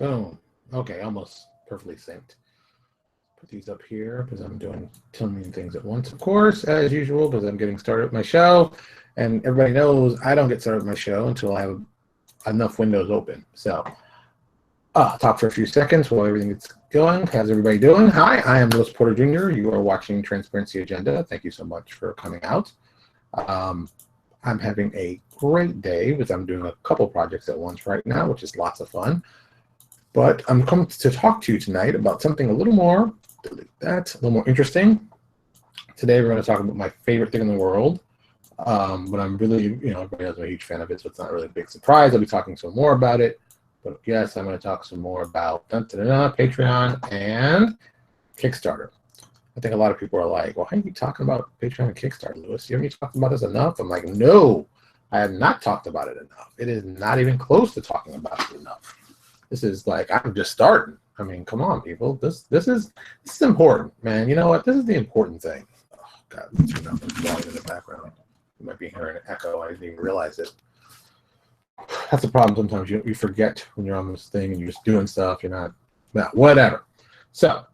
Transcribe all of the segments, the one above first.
Boom. Okay, almost perfectly synced. Put these up here because I'm doing too many things at once, of course, as usual, because I'm getting started with my show. And everybody knows I don't get started with my show until I have enough windows open. So, talk for a few seconds while everything gets going. How's everybody doing? Hi, I am Louis Porter Jr. You are watching Transparency Agenda. Thank you so much for coming out. I'm having a great day because I'm doing a couple projects at once right now, which is lots of fun. But I'm coming to talk to you tonight about something a little more, delete that, a little more interesting. Today we're going to talk about my favorite thing in the world. But I'm really, everybody knows I'm a huge fan of it, so it's not really a big surprise. I'll be talking some more about it. But yes, I'm going to talk some more about Patreon and Kickstarter. I think a lot of people are like, well, how are you talking about Patreon and Kickstarter, Louis? You haven't talked about this enough? I'm like, no, I have not talked about it enough. It is not even close to talking about it enough. This is like, I'm just starting. I mean, come on, people. This is important, man. You know what? This is the important thing. Oh, God, let's turn down the volume in the background. You might be hearing an echo. I didn't even realize it. That's the problem. Sometimes you forget when you're on this thing and you're just doing stuff. You're not, whatever. So,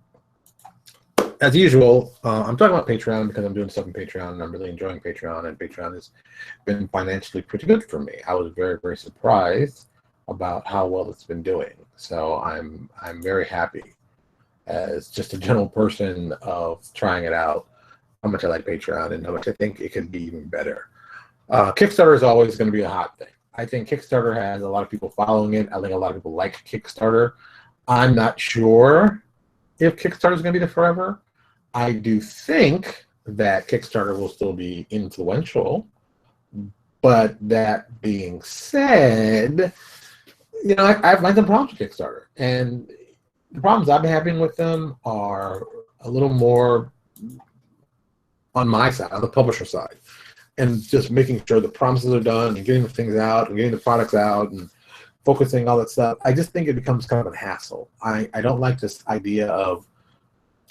as usual, I'm talking about Patreon because I'm doing stuff on Patreon and I'm really enjoying Patreon, and Patreon has been financially pretty good for me. I was very, very surprised about how well it's been doing. So I'm very happy as just a general person of trying it out, how much I like Patreon and how much I think it could be even better. Kickstarter is always going to be a hot thing. I think Kickstarter has a lot of people following it. I think a lot of people like Kickstarter. I'm not sure if Kickstarter is going to be there forever. I do think that Kickstarter will still be influential. But that being said, I've had some problems with Kickstarter, and the problems I've been having with them are a little more on my side, on the publisher side, and just making sure the promises are done and getting the things out and getting the products out and focusing all that stuff. I just think it becomes kind of a hassle. I don't like this idea of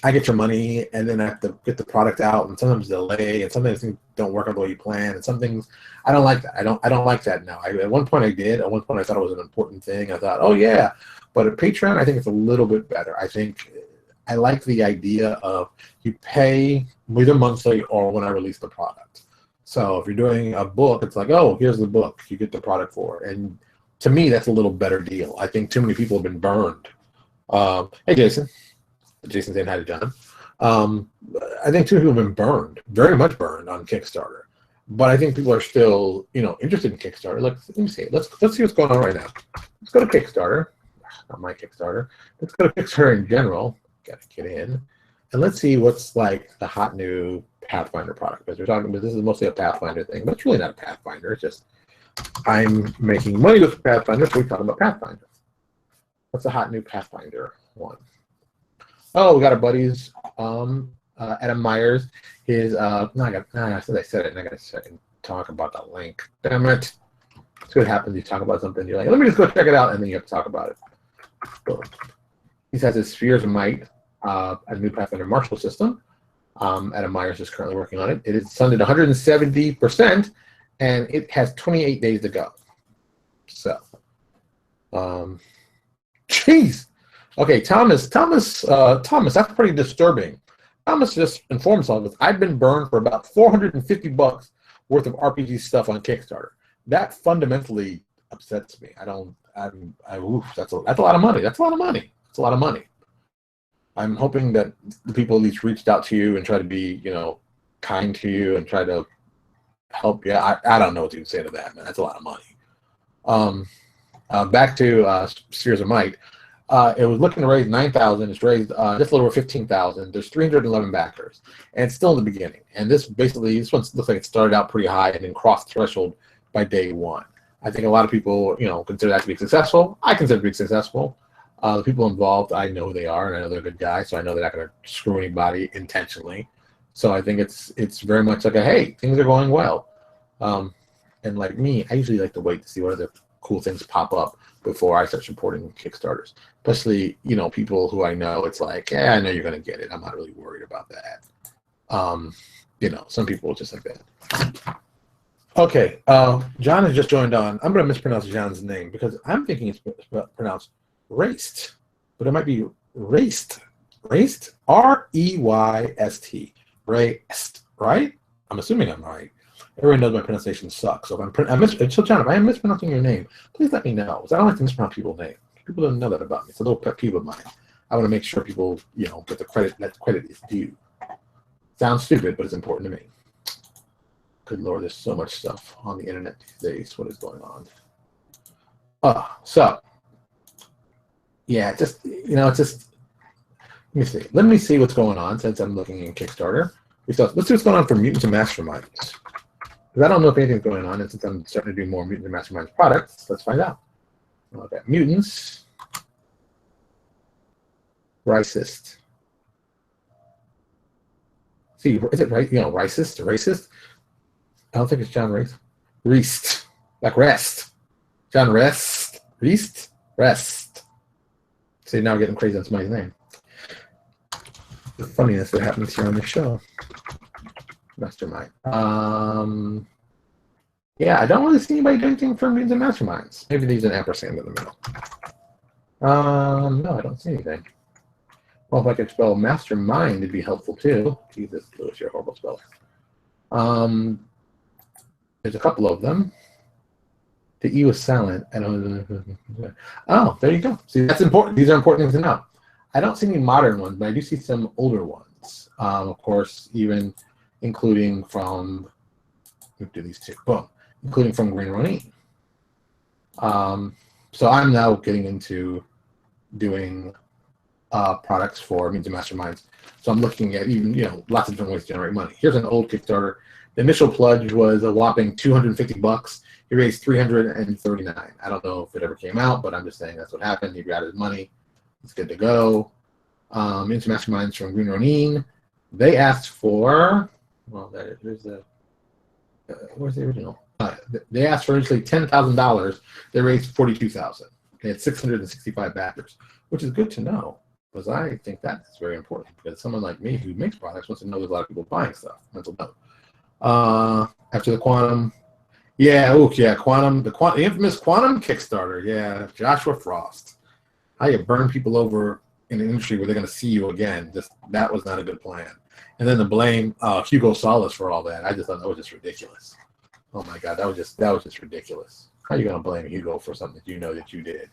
I get your money and then I have to get the product out, and sometimes delay, and sometimes things don't work out the way you plan, and some things I don't like that. I don't like that now. At one point I did. At one point I thought it was an important thing. I thought, oh yeah, but at Patreon I think it's a little bit better. I think I like the idea of you pay either monthly or when I release the product. So if you're doing a book, it's like, oh, here's the book, you get the product for it. And to me, that's a little better deal. I think too many people have been burned. Hey, Jason. Jason saying hi to John. I think too many people have been burned, very much burned on Kickstarter. But I think people are still, interested in Kickstarter. Let me see. Let's see what's going on right now. Let's go to Kickstarter. Not my Kickstarter. Let's go to Kickstarter in general. Got to get in, and let's see what's like the hot new Pathfinder product. Because we're talking about this is mostly a Pathfinder thing, but it's really not a Pathfinder. It's just I'm making money with Pathfinder, so we're talking about Pathfinder. What's the hot new Pathfinder one? Oh, we got our buddies, Adam Myers. His I said it, and I got to second talk about the link. Damn it! That's what happens. You talk about something, you're like, let me just go check it out, and then you have to talk about it. Boom. He says his Spheres of Might, a new Pathfinder martial system. Adam Myers is currently working on it. It is funded 170%, and it has 28 days to go. So, jeez. Okay, Thomas, that's pretty disturbing. Thomas just informed us all this. I've been burned for about $450 worth of RPG stuff on Kickstarter. That fundamentally upsets me. That's a lot of money. That's a lot of money. It's a lot of money. I'm hoping that the people at least reached out to you and try to be, kind to you and try to help you. I don't know what to say to that, man. That's a lot of money. Back to Spheres of Might. It was looking to raise 9,000. It's raised just a little over 15,000. There's 311 backers, and it's still in the beginning. And this one looks like it started out pretty high and then crossed threshold by day one. I think a lot of people, consider that to be successful. I consider it to be successful. The people involved, I know who they are, and I know they're good guys, so I know they're not going to screw anybody intentionally. So I think it's very much like hey, things are going well. And like me, I usually like to wait to see what other cool things pop up before I start supporting Kickstarters. Especially, people who I know, it's like, yeah, I know you're going to get it. I'm not really worried about that. Some people are just like that. Okay, John has just joined on. I'm going to mispronounce John's name because I'm thinking it's pronounced raced, but it might be raced. Raced? R-E-Y-S-T. Raced, right? I'm assuming I'm right. Everyone knows my pronunciation sucks. So if John, if I am mispronouncing your name, please let me know. Because I don't like to mispronounce people's names. People don't know that about me. It's a little pet peeve of mine. I want to make sure people, get the credit that credit is due. Sounds stupid, but it's important to me. Good Lord, there's so much stuff on the internet these days. What is going on? So yeah, let me see what's going on since I'm looking in Kickstarter. Let's see what's going on for Mutants and Masterminds. Because I don't know if anything's going on, and since I'm starting to do more Mutants and Masterminds products, let's find out. Okay, Mutants. Racist. See, is it right? Racist? Racist? I don't think it's John Race. Reist. Like rest. John Rest. Reist? Rest. See, now we're getting crazy on somebody's name. The funniness that happens here on the show. Mastermind. Yeah, I don't really see anybody doing anything for Mutants and Masterminds. Maybe there's an ampersand in the middle. No, I don't see anything. Well, if I could spell mastermind, it'd be helpful too. Jesus, Lewis, you're a horrible speller. There's a couple of them. The E was silent. Oh, there you go. See, that's important. These are important things to know. I don't see any modern ones, but I do see some older ones. Of course, even including from, let's do these two. Boom. Including from Green Ronin. So I'm now getting into doing products for Mutants and Masterminds. So I'm looking at even, lots of different ways to generate money. Here's an old Kickstarter. The initial pledge was a whopping $250. He raised $339. I don't know if it ever came out, but I'm just saying that's what happened. He got his money. It's good to go. Mutants and Masterminds from Green Ronin. They asked for, well, where's the original? They asked for originally $10,000. They raised $42,000. They had 665 backers, which is good to know because I think that's very important because someone like me who makes products wants to know there's a lot of people buying stuff. Mental note. After the Quantum, Quantum, the infamous Quantum Kickstarter. Yeah, Joshua Frost. How you burn people over in an industry where they're going to see you again. That was not a good plan. And then to blame Hugo Salas for all that, I just thought that was just ridiculous. Oh my God, that was just ridiculous. How are you going to blame Hugo for something that you know that you did?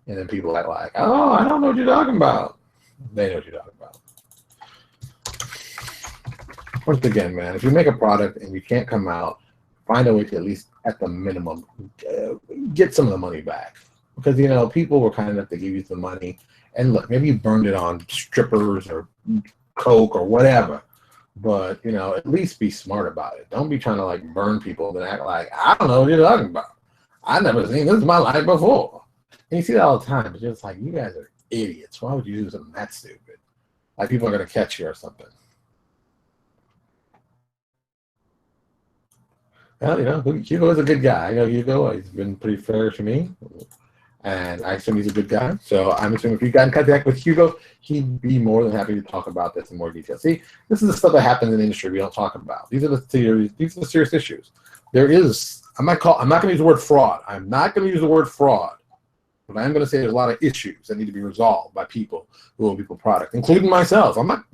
And then people act like, oh, I don't know what you're talking about. They know what you're talking about. Once again, man, if you make a product and you can't come out, find a way to at least, at the minimum, get some of the money back. Because, people were kind enough to give you the money. And look, maybe you burned it on strippers or coke or whatever. But, at least be smart about it. Don't be trying to, burn people and act like, I don't know what you're talking about. I've never seen this in my life before. And you see that all the time. It's just like, you guys are idiots. Why would you do something that stupid? Like people are going to catch you or something. Well, Hugo is a good guy. I know Hugo. He's been pretty fair to me. And I assume he's a good guy. So I'm assuming if you got in contact with Hugo, he'd be more than happy to talk about this in more detail. See, this is the stuff that happens in the industry we don't talk about. These are the serious issues. I'm not going to use the word fraud. I'm not going to use the word fraud. But I'm going to say there's a lot of issues that need to be resolved by people who will people product, including myself. I'm not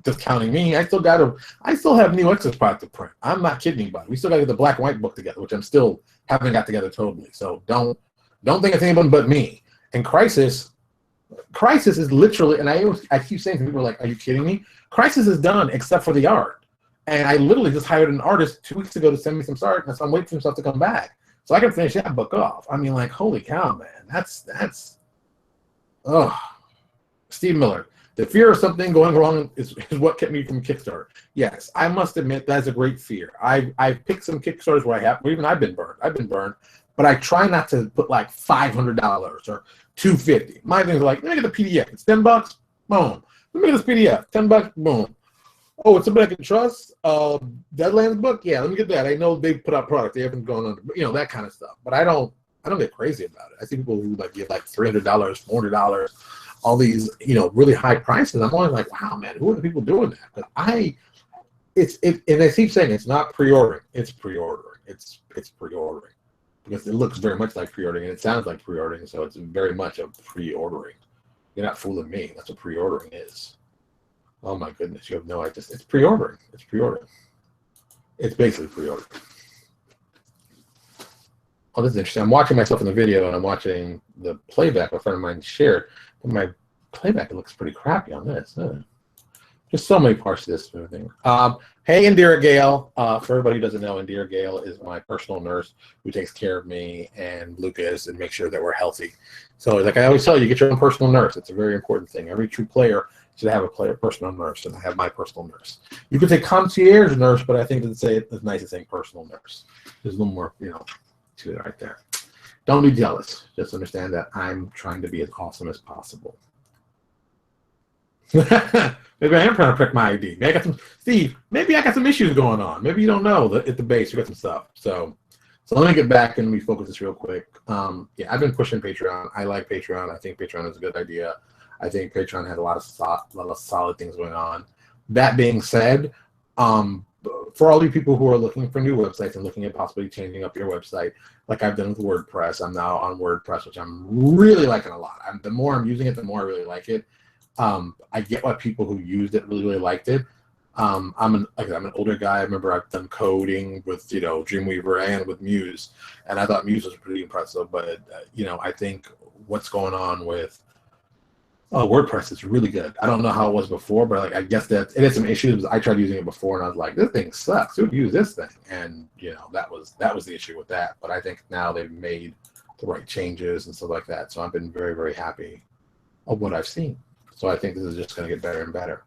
discounting me. I still have New X's product to print. I'm not kidding anybody. We still got to get the black and white book together, which I'm still haven't got together totally. So don't think it's anyone but me. And Crisis is literally, and I keep saying to people like, are you kidding me? Crisis is done except for the art. And I literally just hired an artist 2 weeks ago to send me some art, and so I'm waiting for himself to come back. So I can finish that book off. I mean, holy cow, man. Steve Miller. The fear of something going wrong is what kept me from Kickstarter. Yes, I must admit that's a great fear. I've picked some Kickstarters where I've been burned, but I try not to put $500 or $250. My thing is let me get the PDF. It's $10. Boom. Let me get this PDF. $10. Boom. Oh, it's somebody I can trust. Deadlands book. Yeah, let me get that. I know they put out product. They haven't gone on, that kind of stuff. But I don't get crazy about it. I see people who give $300, $400, all these really high prices. I'm always like, wow, man, who are the people doing that? But and I keep saying it's not pre-ordering. It's pre-ordering. It's pre-ordering. because it looks very much like pre-ordering and it sounds like pre-ordering, so it's very much a pre-ordering. You're not fooling me. That's what pre-ordering is. Oh my goodness, you have no idea. It's pre-ordering. It's pre-ordering. It's basically pre-ordering. Oh, this is interesting. I'm watching myself in the video and I'm watching the playback a friend of mine shared. But my playback, it looks pretty crappy on this. Just so many parts of this thing. Hey, Indira Gale. For everybody who doesn't know, Indira Gale is my personal nurse who takes care of me and Lucas and makes sure that we're healthy. So like I always tell you, get your own personal nurse. It's a very important thing. Every true player should have a personal nurse, and I have my personal nurse. You could say concierge nurse, but I think it's nice to say personal nurse. There's a little more, to it right there. Don't be jealous. Just understand that I'm trying to be as awesome as possible. Maybe I am trying to protect my ID. Maybe I got some issues going on. Maybe you don't know at the base. You got some stuff. So let me get back and refocus this real quick. Yeah, I've been pushing Patreon. I like Patreon. I think Patreon is a good idea. I think Patreon has a lot of solid things going on. That being said, for all you people who are looking for new websites and looking at possibly changing up your website, like I've done with WordPress, I'm now on WordPress, which I'm really liking a lot. The more I'm using it, the more I really like it. I get why people who used it really liked it. I'm an older guy. I remember I've done coding with Dreamweaver and with Muse, and I thought Muse was pretty impressive. But I think what's going on with WordPress is really good. I don't know how it was before, but I guess that it had some issues. I tried using it before, and I was like, this thing sucks. Who would use this thing? And that was the issue with that. But I think now they've made the right changes and stuff like that. So I've been very, very happy of what I've seen. So I think this is just going to get better and better.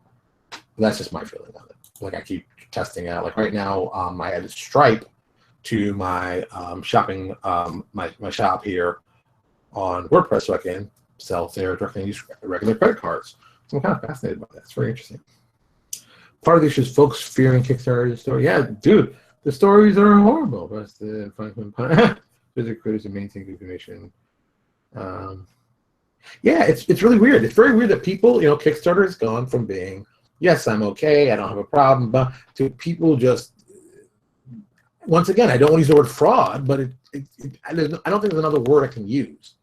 But that's just my feeling of it. Like I keep testing out. Like right now, I added Stripe to my shopping, my shop here on WordPress, so I can sell there directly and use regular credit cards. So I'm kind of fascinated by that. It's very interesting. Part of the issue is folks fearing Kickstarter story. Yeah, dude, the stories are horrible. That's the physical critics and maintain information. Yeah, it's really weird. It's very weird that people, Kickstarter has gone from being, yes, I'm okay, I don't have a problem, but to people just, once again, I don't want to use the word fraud, but I don't think there's another word I can use.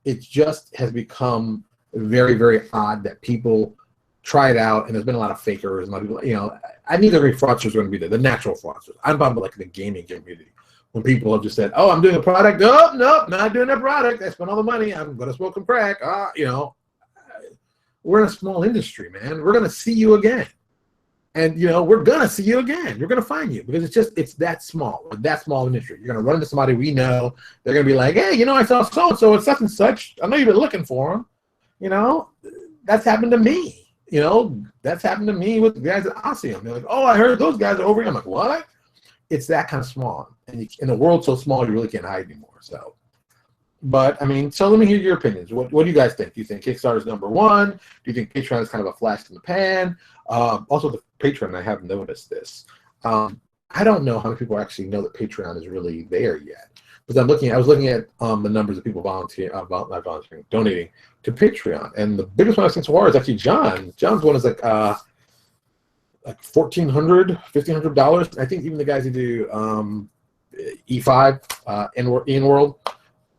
It just has become very, very odd that people try it out, and there's been a lot of fakers, and a lot of people, I knew there were fraudsters going to be there, the natural fraudsters. I'm talking about like the gaming community. When people have just said, oh, I'm doing a product. Oh, nope, not doing a product. I spent all the money. I'm going to smoke some crack. We're in a small industry, man. We're going to see you again. And, we're going to see you again. We're going to find you because it's that small. That small industry. You're going to run into somebody we know. They're going to be like, hey, I saw so-and-so at such and such. I know you've been looking for them. That's happened to me. That's happened to me with the guys at Ossium. They're like, oh, I heard those guys are over here. I'm like, what? It's that kind of small, and in the world so small, you really can't hide anymore. So, but so let me hear your opinions. What do you guys think? Do you think Kickstarter is number one? Do you think Patreon is kind of a flash in the pan? Also, the Patreon, I have noticed this. I don't know how many people actually know that Patreon is really there yet. Because I was looking at the numbers of people donating to Patreon, and the biggest one I've seen so far is actually John. John's one is like $1,400, $1,500. I think even the guys who do E5, Ian World,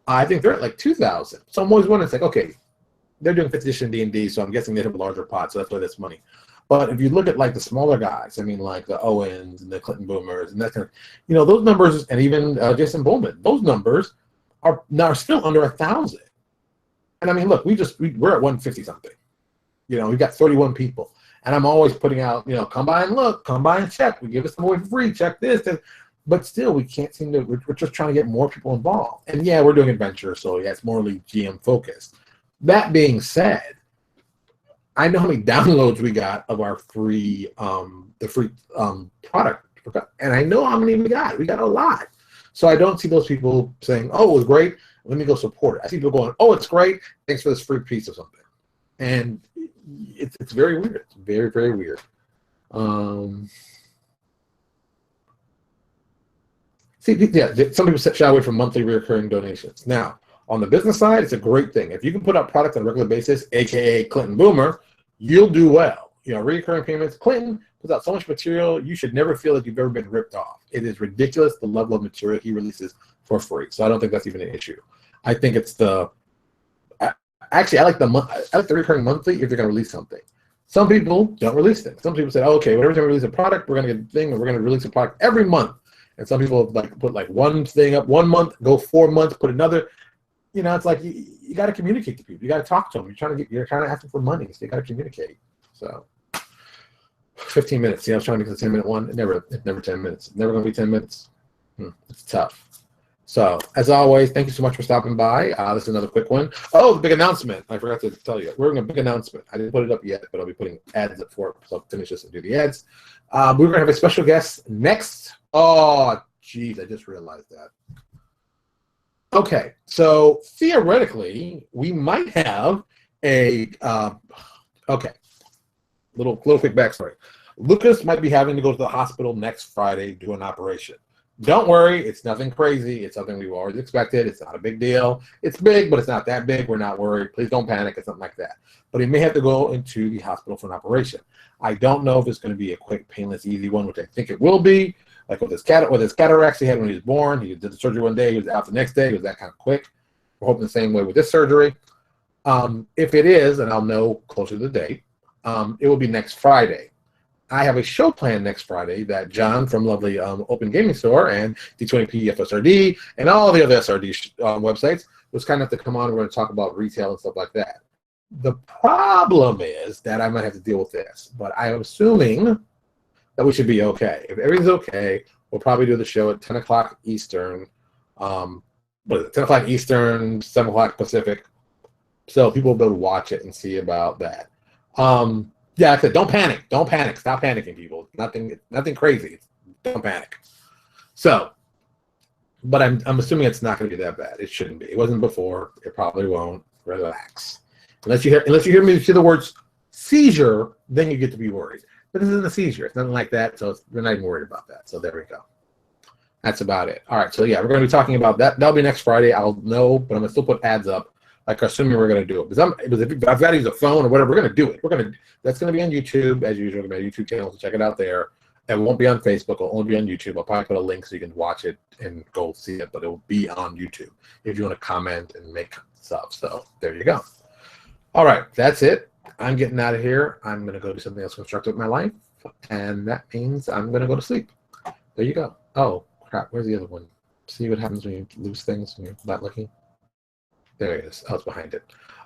I think they're at like 2,000. So I'm always wondering, it's like, okay, they're doing 5th edition D&D, so I'm guessing they have a larger pot, so that's why that's money. But if you look at like the smaller guys, like the Owens and the Clinton Boomers and that kind of, those numbers, and even Jason Bowman, those numbers are now still under 1,000. And look, we're at 150 something. We've got 31 people. And I'm always putting out, come by and look, come by and check. We give us some away for free, check this. But still, we can't seem to, we're just trying to get more people involved. And yeah, we're doing adventure, so yeah, it's morely GM focused. That being said, I know how many downloads we got of our free, product. And I know how many we got. We got a lot. So I don't see those people saying, oh, it was great, let me go support it. I see people going, oh, it's great, thanks for this free piece of something. And it's very weird. It's very, very weird. Some people shy away from monthly recurring donations. Now, on the business side, it's a great thing. If you can put out product on a regular basis, aka Clinton Boomer, you'll do well. Recurring payments. Clinton puts out so much material, you should never feel like you've ever been ripped off. It is ridiculous the level of material he releases for free. So I don't think that's even an issue. I think it's the actually I like the recurring monthly if they're going to release something. Some people don't release things. Some people say, oh, okay, whenever we release a product, we're going to get a thing, and we're going to release a product every month. And some people like put like one thing up 1 month, go 4 months, put another. You know, it's like you got to communicate to people. You got to talk to them. You're trying to ask them for money, so you got to communicate. So 15 minutes. See, I was trying to get the 10-minute one. It's never 10 minutes. It's never going to be 10 minutes. It's tough. So, as always, thank you so much for stopping by. This is another quick one. Oh, the big announcement. I forgot to tell you. We're doing a big announcement. I didn't put it up yet, but I'll be putting ads up for it. So I'll finish this and do the ads. We're going to have a special guest next. Oh, geez, I just realized that. Okay, so theoretically, we might have a, okay, little quick backstory. Lucas might be having to go to the hospital next Friday to do an operation. Don't worry, it's nothing crazy. It's something we've always expected. It's not a big deal. It's big, but it's not that big. We're not worried. Please don't panic. It's something like that. But he may have to go into the hospital for an operation. I don't know if it's going to be a quick, painless, easy one, which I think it will be. Like with his cataracts he had when he was born. He did the surgery one day. He was out the next day. It was that kind of quick. We're hoping the same way with this surgery. If it is, and I'll know closer to the date, it will be next Friday. I have a show planned next Friday that John from lovely Open Gaming Store and D20P FSRD and all the other SRD websites was kind enough to come on. We're going to talk about retail and stuff like that. The problem is that I might have to deal with this, but I'm assuming that we should be okay. If everything's okay, we'll probably do the show at 10 o'clock Eastern. 10 o'clock Eastern, 7 o'clock Pacific. So people will be able to watch it and see about that. Yeah, I said, don't panic. Don't panic. Stop panicking, people. Nothing crazy. Don't panic. So, but I'm assuming it's not going to be that bad. It shouldn't be. It wasn't before. It probably won't. Relax. Unless you hear me say the words seizure, then you get to be worried. But this isn't a seizure. It's nothing like that. So we're not even worried about that. So there we go. That's about it. All right. So yeah, we're going to be talking about that. That'll be next Friday. I'll know, but I'm going to still put ads up. Like assuming we're going to do it, because if I've got to use a phone or whatever, we're going to do it. That's going to be on YouTube as usual. My YouTube channel, so check it out there. It won't be on Facebook. It'll only be on YouTube. I'll probably put a link so you can watch it and go see it, but it will be on YouTube if you want to comment and make stuff. So there you go. All right, that's it. I'm getting out of here. I'm going to go do something else constructive with my life, and that means I'm going to go to sleep. There you go. Oh crap! Where's the other one? See what happens when you lose things when you're not looking. There it is. I was behind it.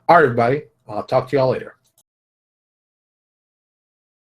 All right, everybody. I'll talk to you all later.